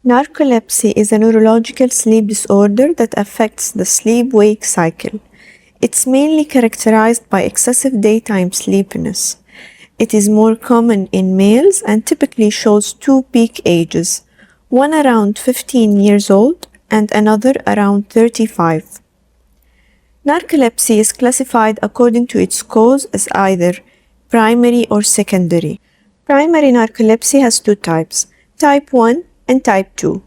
Narcolepsy is a neurological sleep disorder that affects the sleep-wake cycle. It's mainly characterized by excessive daytime sleepiness. It is more common in males and typically shows two peak ages, one around 15 years old and another around 35. Narcolepsy is classified according to its cause as either primary or secondary. Primary narcolepsy has two types, type 1 and type 2.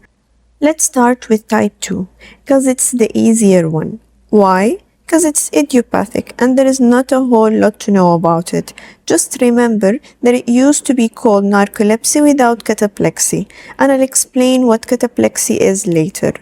Let's start with type 2, because it's the easier one. Why? Because it's idiopathic and there is not a whole lot to know about it. Just remember that it used to be called narcolepsy without cataplexy, and I'll explain what cataplexy is later.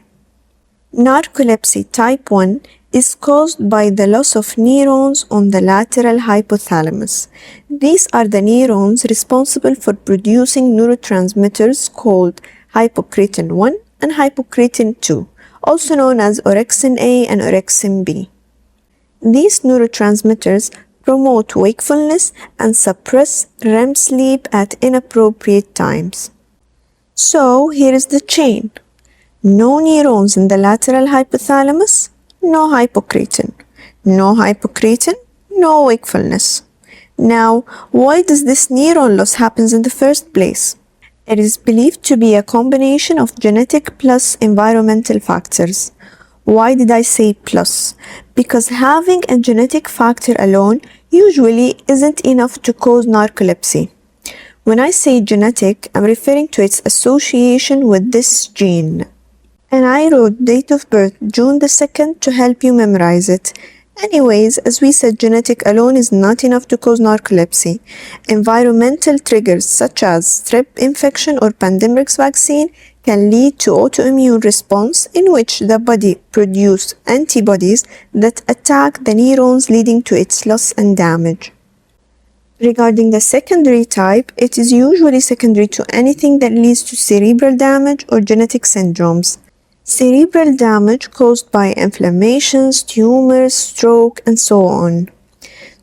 Narcolepsy type 1 is caused by the loss of neurons on the lateral hypothalamus. These are the neurons responsible for producing neurotransmitters called hypocretin 1 and hypocretin 2, also known as orexin A and orexin B. These neurotransmitters promote wakefulness and suppress REM sleep at inappropriate times. So here is the chain. No neurons in the lateral hypothalamus, no hypocretin. No hypocretin, no wakefulness. Now, why does this neuron loss happen in the first place? It is believed to be a combination of genetic plus environmental factors. Why did I say plus? Because having a genetic factor alone usually isn't enough to cause narcolepsy. When I say genetic, I'm referring to its association with this gene. And I wrote date of birth June the 2nd to help you memorize it. Anyways, as we said, genetic alone is not enough to cause narcolepsy. Environmental triggers such as strep infection or pandemic vaccine can lead to autoimmune response in which the body produces antibodies that attack the neurons, leading to its loss and damage. Regarding the secondary type, it is usually secondary to anything that leads to cerebral damage or genetic syndromes. Cerebral damage caused by inflammations, tumors, stroke, and so on.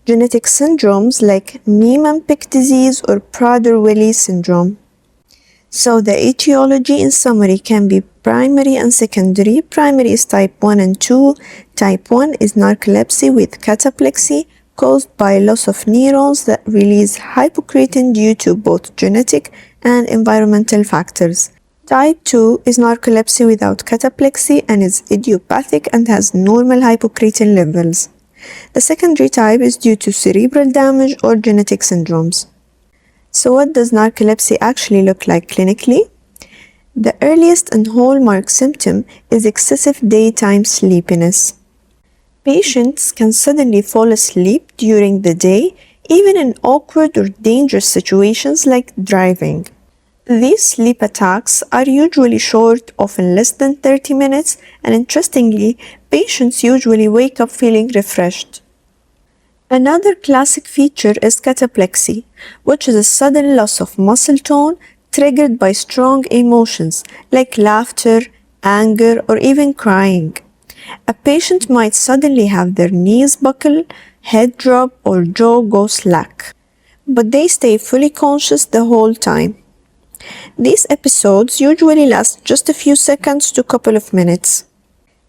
Genetic syndromes like Niemann-Pick disease or Prader-Willi syndrome. So the etiology in summary can be primary and secondary. Primary is type 1 and 2. Type 1 is narcolepsy with cataplexy caused by loss of neurons that release hypocretin due to both genetic and environmental factors. Type 2 is narcolepsy without cataplexy and is idiopathic and has normal hypocretin levels. The secondary type is due to cerebral damage or genetic syndromes. So what does narcolepsy actually look like clinically? The earliest and hallmark symptom is excessive daytime sleepiness. Patients can suddenly fall asleep during the day, even in awkward or dangerous situations like driving. These sleep attacks are usually short, often less than 30 minutes, and interestingly, patients usually wake up feeling refreshed. Another classic feature is cataplexy, which is a sudden loss of muscle tone triggered by strong emotions like laughter, anger, or even crying. A patient might suddenly have their knees buckle, head drop, or jaw go slack, but they stay fully conscious the whole time. These episodes usually last just a few seconds to a couple of minutes.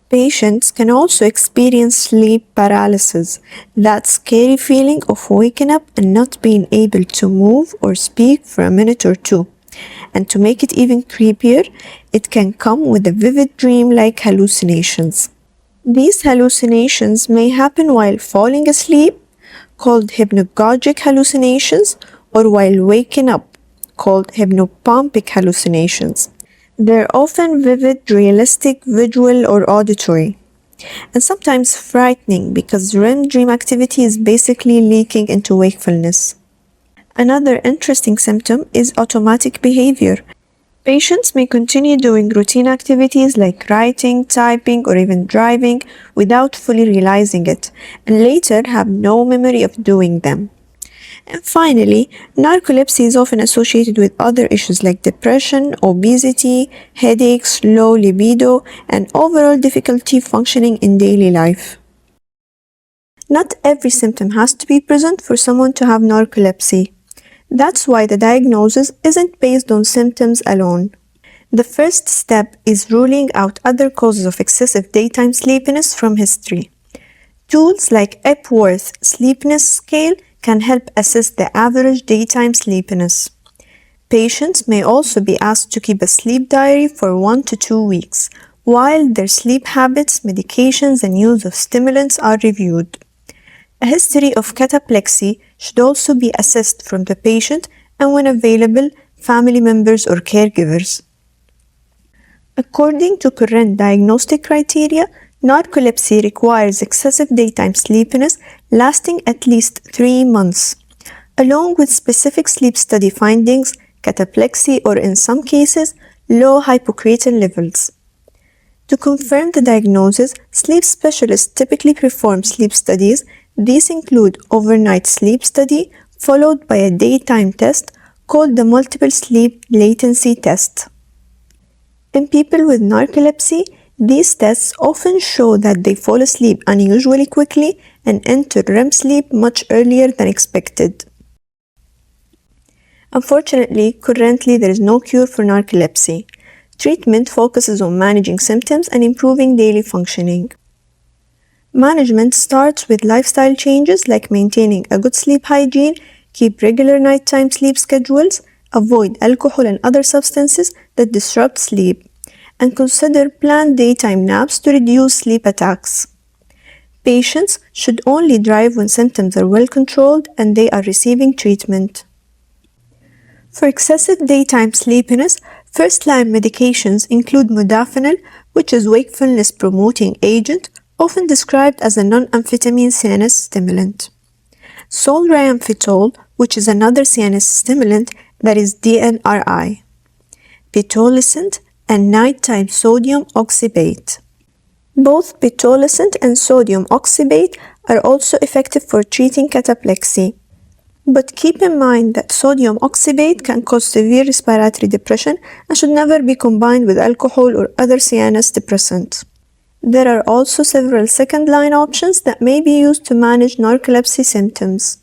Patients can also experience sleep paralysis, that scary feeling of waking up and not being able to move or speak for a minute or two. And to make it even creepier, it can come with a vivid dream-like hallucinations. These hallucinations may happen while falling asleep, called hypnagogic hallucinations, or while waking up, called hypnopompic hallucinations. They're often vivid, realistic, visual, or auditory, and sometimes frightening because REM dream activity is basically leaking into wakefulness. Another interesting symptom is automatic behavior. Patients may continue doing routine activities like writing, typing, or even driving without fully realizing it, and later have no memory of doing them. And finally, narcolepsy is often associated with other issues like depression, obesity, headaches, low libido, and overall difficulty functioning in daily life. Not every symptom has to be present for someone to have narcolepsy. That's why the diagnosis isn't based on symptoms alone. The first step is ruling out other causes of excessive daytime sleepiness from history. Tools like Epworth Sleepiness Scale can help assess the average daytime sleepiness. Patients may also be asked to keep a sleep diary for 1 to 2 weeks, while their sleep habits, medications, and use of stimulants are reviewed. A history of cataplexy should also be assessed from the patient and, when available, family members or caregivers. According to current diagnostic criteria, narcolepsy requires excessive daytime sleepiness lasting at least 3 months, along with specific sleep study findings, cataplexy, or in some cases, low hypocretin levels. To confirm the diagnosis, sleep specialists typically perform sleep studies. These include overnight sleep study followed by a daytime test called the multiple sleep latency test. In people with narcolepsy, these tests often show that they fall asleep unusually quickly and enter REM sleep much earlier than expected. Unfortunately, currently there is no cure for narcolepsy. Treatment focuses on managing symptoms and improving daily functioning. Management starts with lifestyle changes like maintaining a good sleep hygiene, keep regular nighttime sleep schedules, avoid alcohol and other substances that disrupt sleep, and consider planned daytime naps to reduce sleep attacks. Patients should only drive when symptoms are well controlled and they are receiving treatment. For excessive daytime sleepiness, first-line medications include modafinil, which is wakefulness-promoting agent, often described as a non-amphetamine CNS stimulant. Solriamfetol, which is another CNS stimulant that is DNRI. Pitolisant and nighttime sodium oxybate. Both pitolisant and sodium oxybate are also effective for treating cataplexy. But keep in mind that sodium oxybate can cause severe respiratory depression and should never be combined with alcohol or other CNS depressants. There are also several second-line options that may be used to manage narcolepsy symptoms.